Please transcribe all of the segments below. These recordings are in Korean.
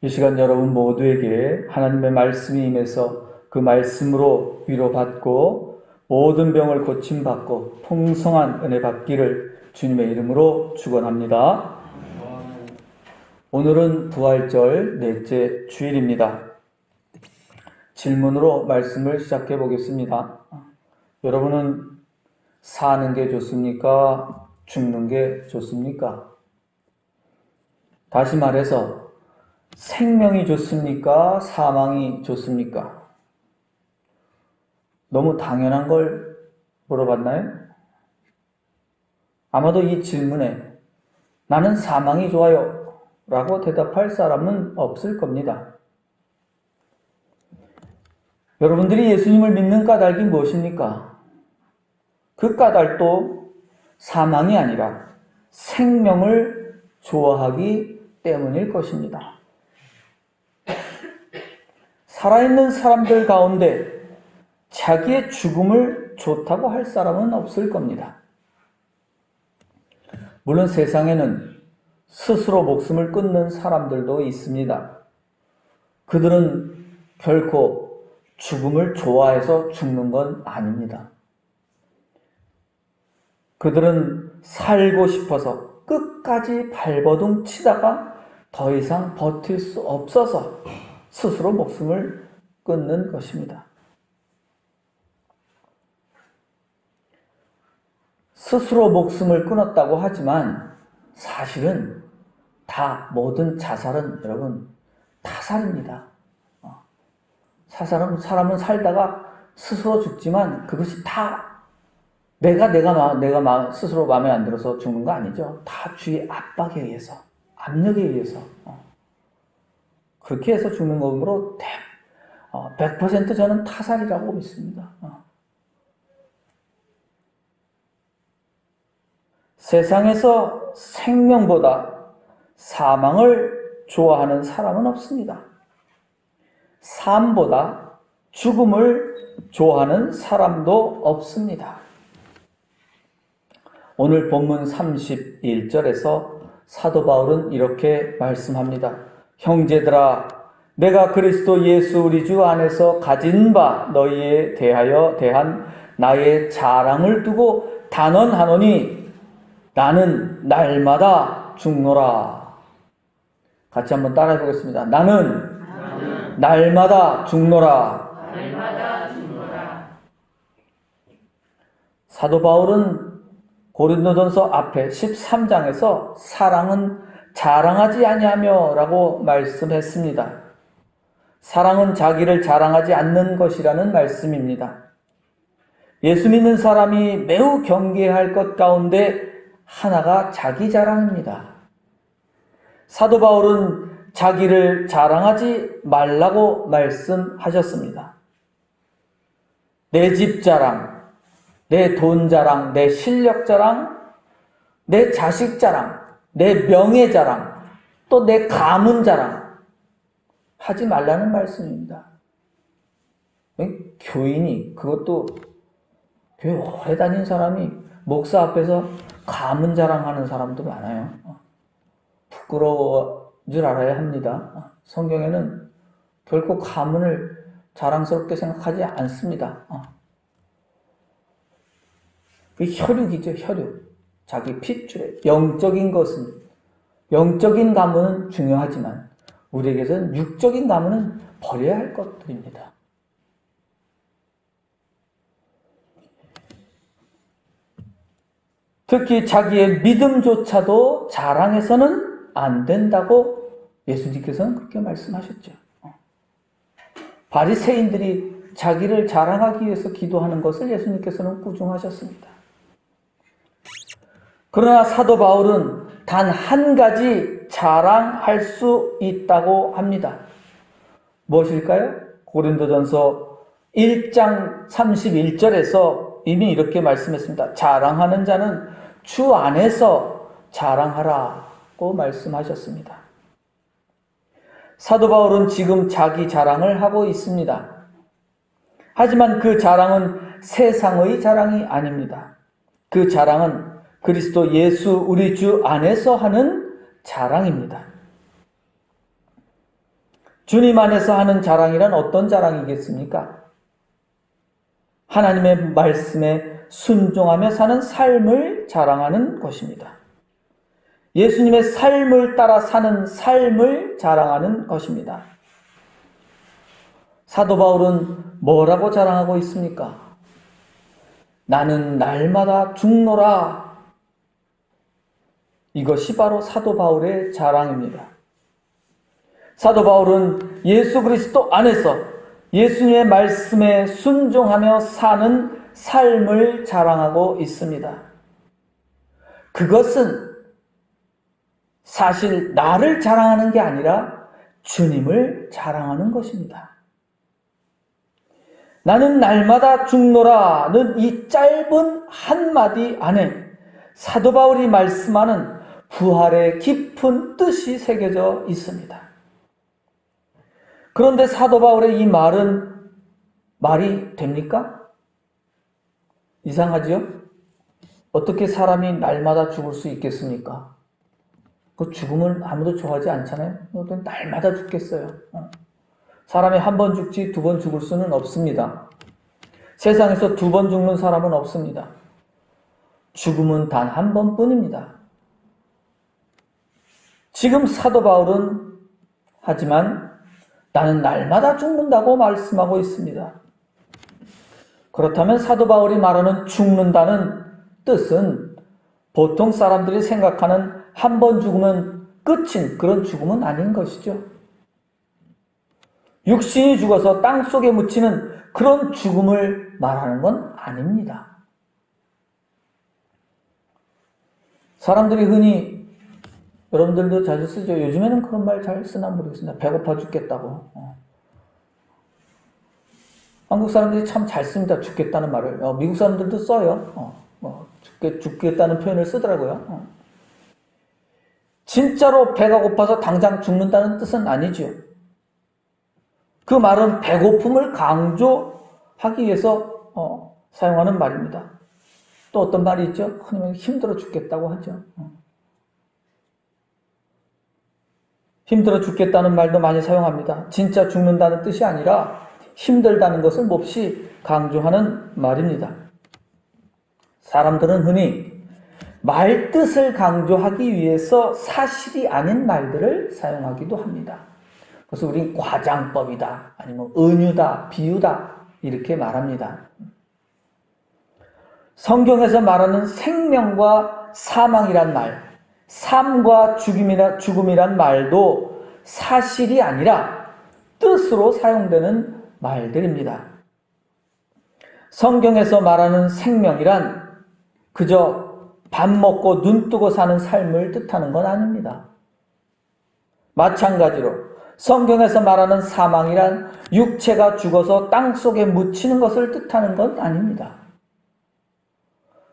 이 시간 여러분 모두에게 하나님의 말씀이 임해서 그 말씀으로 위로받고 모든 병을 고침받고 풍성한 은혜 받기를 주님의 이름으로 축원합니다. 오늘은 부활절 넷째 주일입니다. 질문으로 말씀을 시작해 보겠습니다. 여러분은 사는 게 좋습니까? 죽는 게 좋습니까? 다시 말해서 생명이 좋습니까? 사망이 좋습니까? 너무 당연한 걸 물어봤나요? 아마도 이 질문에 나는 사망이 좋아요 라고 대답할 사람은 없을 겁니다. 여러분들이 예수님을 믿는 까닭이 무엇입니까? 그 까닭도 사망이 아니라 생명을 좋아하기 때문일 것입니다. 살아있는 사람들 가운데 자기의 죽음을 좋다고 할 사람은 없을 겁니다. 물론 세상에는 스스로 목숨을 끊는 사람들도 있습니다. 그들은 결코 죽음을 좋아해서 죽는 건 아닙니다. 그들은 살고 싶어서 끝까지 발버둥 치다가 더 이상 버틸 수 없어서 스스로 목숨을 끊는 것입니다. 스스로 목숨을 끊었다고 하지만 사실은 모든 자살은 여러분 타살입니다. 사람은 살다가 스스로 죽지만 그것이 다 내가 스스로 마음에 안 들어서 죽는 거 아니죠. 다 주위 압박에 의해서, 압력에 의해서 그렇게 해서 죽는 거므로 100% 저는 타살이라고 믿습니다. 세상에서 생명보다 사망을 좋아하는 사람은 없습니다. 삶보다 죽음을 좋아하는 사람도 없습니다. 오늘 본문 31절에서 사도 바울은 이렇게 말씀합니다. 형제들아, 내가 그리스도 예수 우리 주 안에서 가진 바 너희에 대하여 대한 나의 자랑을 두고 단언하노니 나는 날마다 죽노라. 같이 한번 따라해 보겠습니다. 나는 날마다 죽노라. 사도 바울은 고린도전서 앞에 13장에서 사랑은 자랑하지 아니하며 라고 말씀했습니다. 사랑은 자기를 자랑하지 않는 것이라는 말씀입니다. 예수 믿는 사람이 매우 경계할 것 가운데 하나가 자기 자랑입니다. 사도 바울은 자기를 자랑하지 말라고 말씀하셨습니다. 내 집 자랑, 내 돈 자랑, 내 실력 자랑, 내 자식 자랑, 내 명예 자랑, 또 내 가문 자랑 하지 말라는 말씀입니다. 교인이, 그것도 교회 오래 다닌 사람이 목사 앞에서 가문 자랑하는 사람도 많아요. 부끄러워 줄 알아야 합니다. 성경에는 결코 가문을 자랑스럽게 생각하지 않습니다. 그 혈육이죠, 혈육. 자기 핏줄에 영적인 것은, 영적인 가문은 중요하지만 우리에게서는 육적인 가문은 버려야 할 것들입니다. 특히 자기의 믿음조차도 자랑해서는 안 된다고 예수님께서는 그렇게 말씀하셨죠. 바리새인들이 자기를 자랑하기 위해서 기도하는 것을 예수님께서는 꾸중하셨습니다. 그러나 사도 바울은 단 한 가지 자랑할 수 있다고 합니다. 무엇일까요? 고린도전서 1장 31절에서 이미 이렇게 말씀했습니다. 자랑하는 자는 주 안에서 자랑하라고 말씀하셨습니다. 사도 바울은 지금 자기 자랑을 하고 있습니다. 하지만 그 자랑은 세상의 자랑이 아닙니다. 그 자랑은 그리스도 예수 우리 주 안에서 하는 자랑입니다. 주님 안에서 하는 자랑이란 어떤 자랑이겠습니까? 하나님의 말씀에 순종하며 사는 삶을 자랑하는 것입니다. 예수님의 삶을 따라 사는 삶을 자랑하는 것입니다. 사도 바울은 뭐라고 자랑하고 있습니까? 나는 날마다 죽노라. 이것이 바로 사도 바울의 자랑입니다. 사도 바울은 예수 그리스도 안에서 예수님의 말씀에 순종하며 사는 삶을 자랑하고 있습니다. 그것은 사실 나를 자랑하는 게 아니라 주님을 자랑하는 것입니다. 나는 날마다 죽노라는 이 짧은 한마디 안에 사도 바울이 말씀하는 부활의 깊은 뜻이 새겨져 있습니다. 그런데 사도 바울의 이 말은 말이 됩니까? 이상하지요? 어떻게 사람이 날마다 죽을 수 있겠습니까? 그 죽음을 아무도 좋아하지 않잖아요. 날마다 죽겠어요. 사람이 한 번 죽지 두 번 죽을 수는 없습니다. 세상에서 두 번 죽는 사람은 없습니다. 죽음은 단 한 번뿐입니다. 지금 사도 바울은 하지만 나는 날마다 죽는다고 말씀하고 있습니다. 그렇다면 사도 바울이 말하는 죽는다는 뜻은 보통 사람들이 생각하는 한 번 죽으면 끝인 그런 죽음은 아닌 것이죠. 육신이 죽어서 땅속에 묻히는 그런 죽음을 말하는 건 아닙니다. 사람들이 흔히 여러분들도 자주 쓰죠. 요즘에는 그런 말 잘 쓰나 모르겠습니다. 배고파 죽겠다고. 한국 사람들이 참 잘 씁니다. 죽겠다는 말을. 미국 사람들도 써요. 죽겠다는 표현을 쓰더라고요. 진짜로 배가 고파서 당장 죽는다는 뜻은 아니죠. 그 말은 배고픔을 강조하기 위해서 사용하는 말입니다. 또 어떤 말이 있죠? 흔히 힘들어 죽겠다고 하죠. 힘들어 죽겠다는 말도 많이 사용합니다. 진짜 죽는다는 뜻이 아니라 힘들다는 것을 몹시 강조하는 말입니다. 사람들은 흔히 말 뜻을 강조하기 위해서 사실이 아닌 말들을 사용하기도 합니다. 그래서 우린 과장법이다, 아니면 은유다, 비유다 이렇게 말합니다. 성경에서 말하는 생명과 사망이란 말, 삶과 죽음이란 말도 사실이 아니라 뜻으로 사용되는 말들입니다. 성경에서 말하는 생명이란 그저 밥 먹고 눈 뜨고 사는 삶을 뜻하는 건 아닙니다. 마찬가지로 성경에서 말하는 사망이란 육체가 죽어서 땅속에 묻히는 것을 뜻하는 건 아닙니다.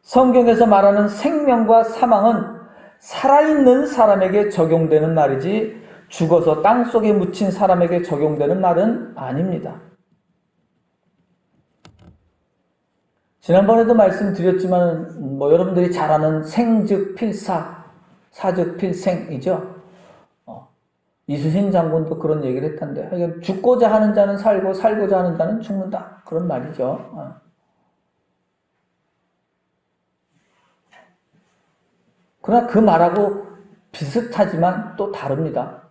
성경에서 말하는 생명과 사망은 살아있는 사람에게 적용되는 말이지 죽어서 땅속에 묻힌 사람에게 적용되는 말은 아닙니다. 지난번에도 말씀드렸지만 여러분들이 잘 아는 생즉 필사, 사즉 필생이죠. 이순신 장군도 그런 얘기를 했던데 죽고자 하는 자는 살고 살고자 하는 자는 죽는다. 그런 말이죠. 그러나 그 말하고 비슷하지만 또 다릅니다.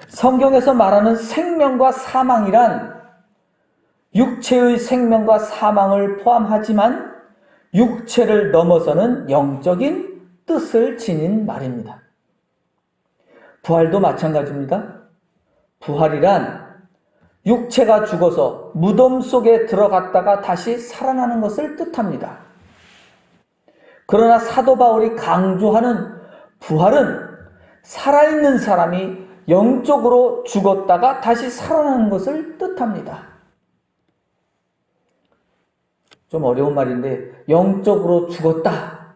성경에서 말하는 생명과 사망이란 육체의 생명과 사망을 포함하지만 육체를 넘어서는 영적인 뜻을 지닌 말입니다. 부활도 마찬가지입니다. 부활이란 육체가 죽어서 무덤 속에 들어갔다가 다시 살아나는 것을 뜻합니다. 그러나 사도 바울이 강조하는 부활은 살아있는 사람이 영적으로 죽었다가 다시 살아나는 것을 뜻합니다. 좀 어려운 말인데 영적으로 죽었다.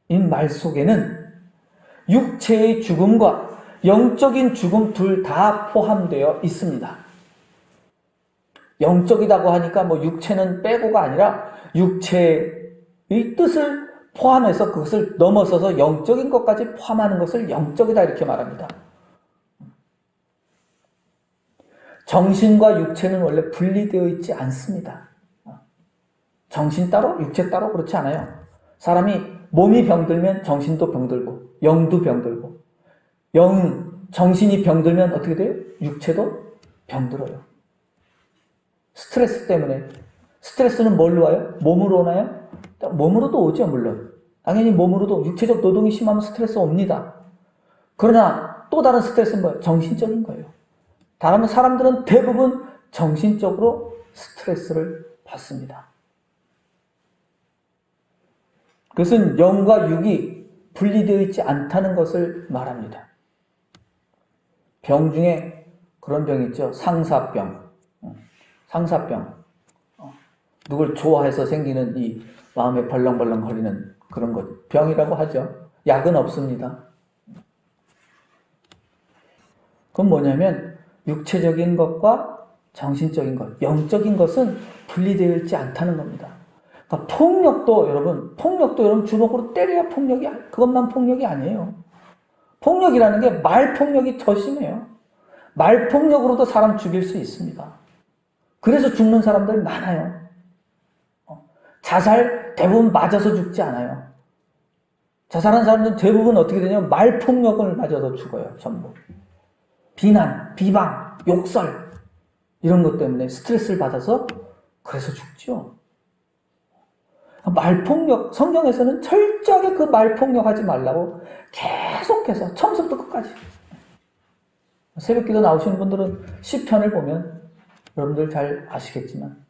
이 말 속에는 육체의 죽음과 영적인 죽음 둘 다 포함되어 있습니다. 영적이라고 하니까 육체는 빼고가 아니라 육체의 뜻을 포함해서 그것을 넘어서서 영적인 것까지 포함하는 것을 영적이다 이렇게 말합니다. 정신과 육체는 원래 분리되어 있지 않습니다. 정신 따로 육체 따로 그렇지 않아요. 사람이 몸이 병들면 정신도 병들고 영도 병들고 정신이 병들면 어떻게 돼요? 육체도 병들어요. 스트레스 때문에. 스트레스는 뭘로 와요? 몸으로 오나요? 몸으로도 오죠, 물론. 당연히 몸으로도 육체적 노동이 심하면 스트레스 옵니다. 그러나 또 다른 스트레스는 뭐예요? 정신적인 거예요. 다른 사람들은 대부분 정신적으로 스트레스를 받습니다. 그것은 영과 육이 분리되어 있지 않다는 것을 말합니다. 병 중에 그런 병이 있죠. 상사병. 누굴 좋아해서 생기는 이 마음에 벌렁벌렁 거리는 그런 것. 병이라고 하죠. 약은 없습니다. 그건 뭐냐면 육체적인 것과 정신적인 것, 영적인 것은 분리되어 있지 않다는 겁니다. 그러니까 폭력도 여러분 주먹으로 때려야 그것만 폭력이 아니에요. 폭력이라는 게 말폭력이 더 심해요. 말폭력으로도 사람 죽일 수 있습니다. 그래서 죽는 사람들 많아요. 자살 대부분 맞아서 죽지 않아요. 자살한 사람들은 대부분 어떻게 되냐면 말폭력을 맞아서 죽어요. 전부. 비난, 비방, 욕설 이런 것 때문에 스트레스를 받아서 그래서 죽죠. 말폭력, 성경에서는 철저하게 그 말폭력하지 말라고 계속해서 처음부터 끝까지. 새벽기도 나오시는 분들은 시편을 보면 여러분들 잘 아시겠지만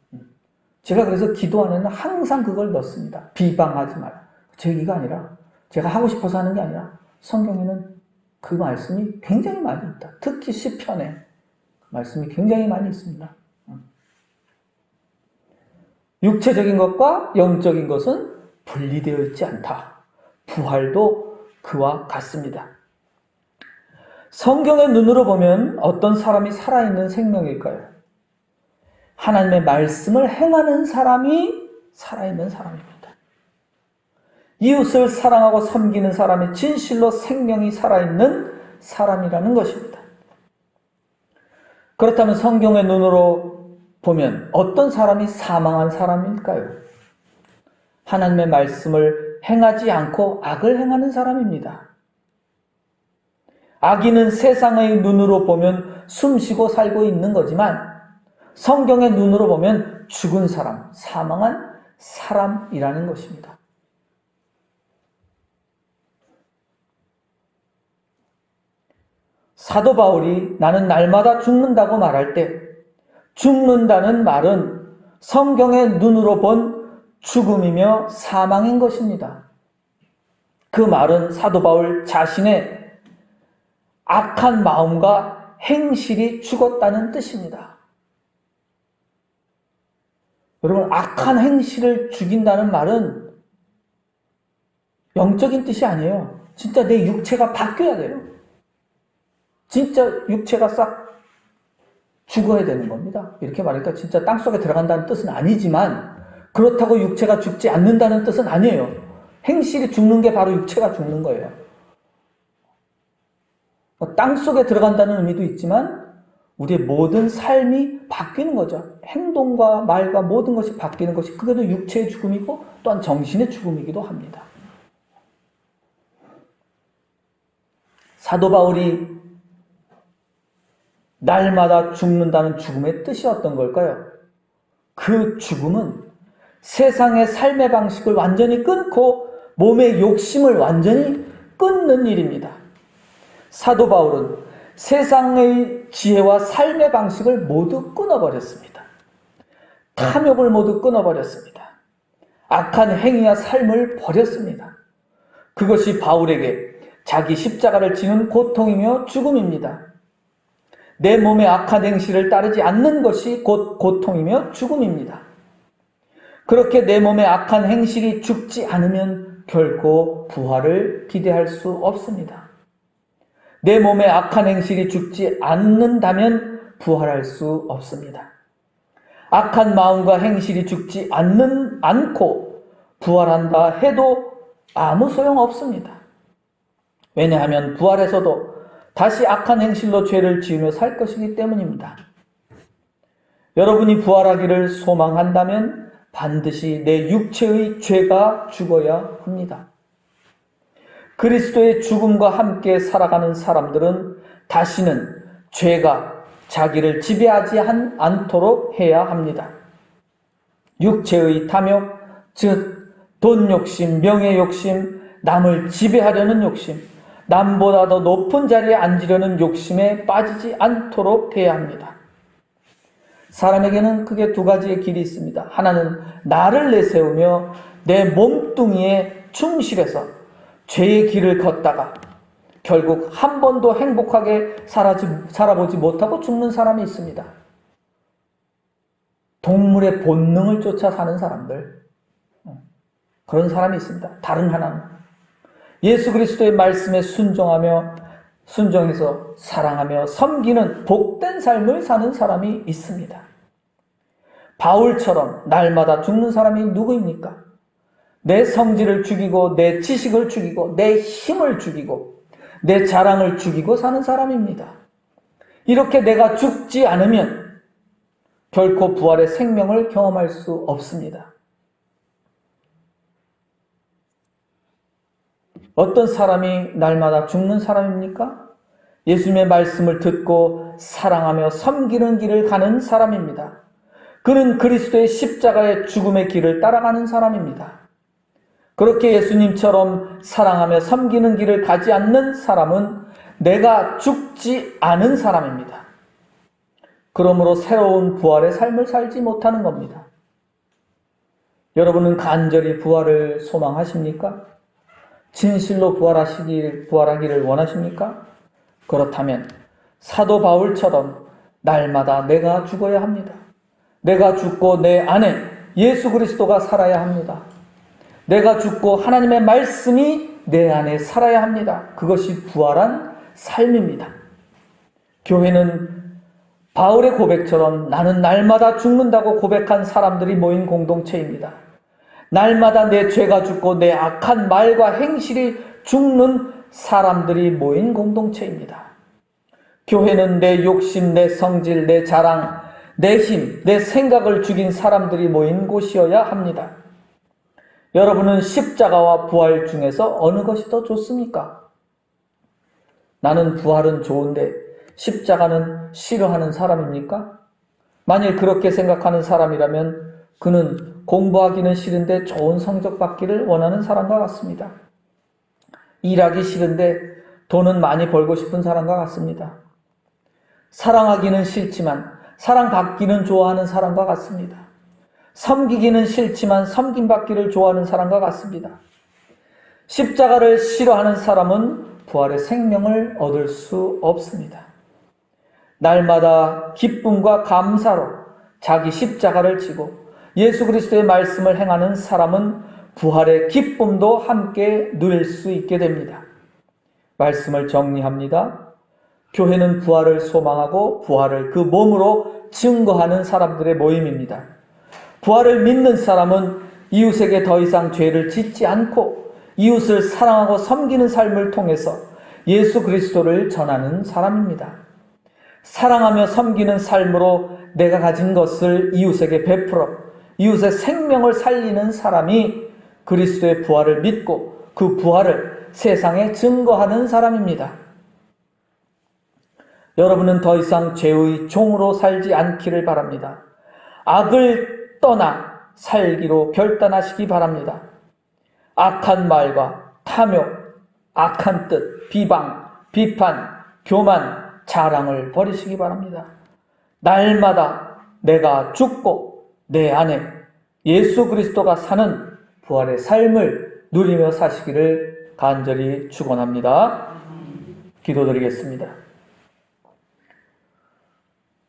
제가 그래서 기도 안에는 항상 그걸 넣습니다. 비방하지 마라. 제 얘기가 아니라 제가 하고 싶어서 하는 게 아니라 성경에는 그 말씀이 굉장히 많이 있다. 특히 시편에 말씀이 굉장히 많이 있습니다. 육체적인 것과 영적인 것은 분리되어 있지 않다. 부활도 그와 같습니다. 성경의 눈으로 보면 어떤 사람이 살아있는 생명일까요? 하나님의 말씀을 행하는 사람이 살아있는 사람입니다. 이웃을 사랑하고 섬기는 사람이 진실로 생명이 살아있는 사람이라는 것입니다. 그렇다면 성경의 눈으로 보면 어떤 사람이 사망한 사람일까요? 하나님의 말씀을 행하지 않고 악을 행하는 사람입니다. 악인은 세상의 눈으로 보면 숨쉬고 살고 있는 거지만 성경의 눈으로 보면 죽은 사람, 사망한 사람이라는 것입니다. 사도 바울이 나는 날마다 죽는다고 말할 때 죽는다는 말은 성경의 눈으로 본 죽음이며 사망인 것입니다. 그 말은 사도 바울 자신의 악한 마음과 행실이 죽었다는 뜻입니다. 여러분, 악한 행실을 죽인다는 말은 영적인 뜻이 아니에요. 진짜 내 육체가 바뀌어야 돼요. 진짜 육체가 싹 죽어야 되는 겁니다. 이렇게 말하니까 진짜 땅속에 들어간다는 뜻은 아니지만 그렇다고 육체가 죽지 않는다는 뜻은 아니에요. 행실이 죽는 게 바로 육체가 죽는 거예요. 땅속에 들어간다는 의미도 있지만 우리의 모든 삶이 바뀌는 거죠. 행동과 말과 모든 것이 바뀌는 것이 그게도 육체의 죽음이고 또한 정신의 죽음이기도 합니다. 사도 바울이 날마다 죽는다는 죽음의 뜻이 어떤 걸까요? 그 죽음은 세상의 삶의 방식을 완전히 끊고 몸의 욕심을 완전히 끊는 일입니다. 사도 바울은 세상의 지혜와 삶의 방식을 모두 끊어버렸습니다. 탐욕을 모두 끊어버렸습니다. 악한 행위와 삶을 버렸습니다. 그것이 바울에게 자기 십자가를 지는 고통이며 죽음입니다. 내 몸의 악한 행실을 따르지 않는 것이 곧 고통이며 죽음입니다. 그렇게 내 몸의 악한 행실이 죽지 않으면 결코 부활을 기대할 수 없습니다. 내 몸의 악한 행실이 죽지 않는다면 부활할 수 없습니다. 악한 마음과 행실이 죽지 않고 부활한다 해도 아무 소용 없습니다. 왜냐하면 부활해서도 다시 악한 행실로 죄를 지으며 살 것이기 때문입니다. 여러분이 부활하기를 소망한다면 반드시 내 육체의 죄가 죽어야 합니다. 그리스도의 죽음과 함께 살아가는 사람들은 다시는 죄가 자기를 지배하지 않도록 해야 합니다. 육체의 탐욕, 즉 돈 욕심, 명예 욕심, 남을 지배하려는 욕심, 남보다 더 높은 자리에 앉으려는 욕심에 빠지지 않도록 해야 합니다. 사람에게는 크게 두 가지의 길이 있습니다. 하나는 나를 내세우며 내 몸뚱이에 충실해서 죄의 길을 걷다가 결국 한 번도 행복하게 살아보지 못하고 죽는 사람이 있습니다. 동물의 본능을 쫓아 사는 사람들, 그런 사람이 있습니다. 다른 하나는 예수 그리스도의 말씀에 순종해서 사랑하며 섬기는 복된 삶을 사는 사람이 있습니다. 바울처럼 날마다 죽는 사람이 누구입니까? 내 성질을 죽이고 내 지식을 죽이고 내 힘을 죽이고 내 자랑을 죽이고 사는 사람입니다. 이렇게 내가 죽지 않으면 결코 부활의 생명을 경험할 수 없습니다. 어떤 사람이 날마다 죽는 사람입니까? 예수님의 말씀을 듣고 사랑하며 섬기는 길을 가는 사람입니다. 그는 그리스도의 십자가의 죽음의 길을 따라가는 사람입니다. 그렇게 예수님처럼 사랑하며 섬기는 길을 가지 않는 사람은 내가 죽지 않은 사람입니다. 그러므로 새로운 부활의 삶을 살지 못하는 겁니다. 여러분은 간절히 부활을 소망하십니까? 진실로 부활하기를 원하십니까? 그렇다면 사도 바울처럼 날마다 내가 죽어야 합니다. 내가 죽고 내 안에 예수 그리스도가 살아야 합니다. 내가 죽고 하나님의 말씀이 내 안에 살아야 합니다. 그것이 부활한 삶입니다. 교회는 바울의 고백처럼 나는 날마다 죽는다고 고백한 사람들이 모인 공동체입니다. 날마다 내 죄가 죽고 내 악한 말과 행실이 죽는 사람들이 모인 공동체입니다. 교회는 내 욕심, 내 성질, 내 자랑, 내 힘, 내 생각을 죽인 사람들이 모인 곳이어야 합니다. 여러분은 십자가와 부활 중에서 어느 것이 더 좋습니까? 나는 부활은 좋은데 십자가는 싫어하는 사람입니까? 만일 그렇게 생각하는 사람이라면 그는 공부하기는 싫은데 좋은 성적 받기를 원하는 사람과 같습니다. 일하기 싫은데 돈은 많이 벌고 싶은 사람과 같습니다. 사랑하기는 싫지만 사랑받기는 좋아하는 사람과 같습니다. 섬기기는 싫지만 섬김받기를 좋아하는 사람과 같습니다. 십자가를 싫어하는 사람은 부활의 생명을 얻을 수 없습니다. 날마다 기쁨과 감사로 자기 십자가를 지고 예수 그리스도의 말씀을 행하는 사람은 부활의 기쁨도 함께 누릴 수 있게 됩니다. 말씀을 정리합니다. 교회는 부활을 소망하고 부활을 그 몸으로 증거하는 사람들의 모임입니다. 부활을 믿는 사람은 이웃에게 더 이상 죄를 짓지 않고 이웃을 사랑하고 섬기는 삶을 통해서 예수 그리스도를 전하는 사람입니다. 사랑하며 섬기는 삶으로 내가 가진 것을 이웃에게 베풀어 이웃의 생명을 살리는 사람이 그리스도의 부활을 믿고 그 부활을 세상에 증거하는 사람입니다. 여러분은 더 이상 죄의 종으로 살지 않기를 바랍니다. 악을 떠나 살기로 결단하시기 바랍니다. 악한 말과 탐욕, 악한 뜻, 비방, 비판, 교만, 자랑을 버리시기 바랍니다. 날마다 내가 죽고 내 안에 예수 그리스도가 사는 부활의 삶을 누리며 사시기를 간절히 축원합니다. 기도드리겠습니다.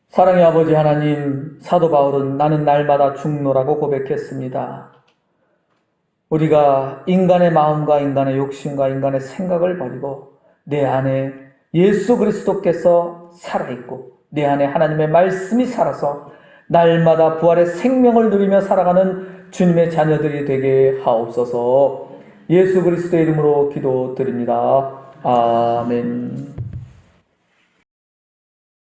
사랑의 아버지 하나님, 사도 바울은 나는 날마다 죽노라고 고백했습니다. 우리가 인간의 마음과 인간의 욕심과 인간의 생각을 버리고 내 안에 예수 그리스도께서 살아있고 내 안에 하나님의 말씀이 살아서 날마다 부활의 생명을 누리며 살아가는 주님의 자녀들이 되게 하옵소서. 예수 그리스도의 이름으로 기도드립니다. 아멘.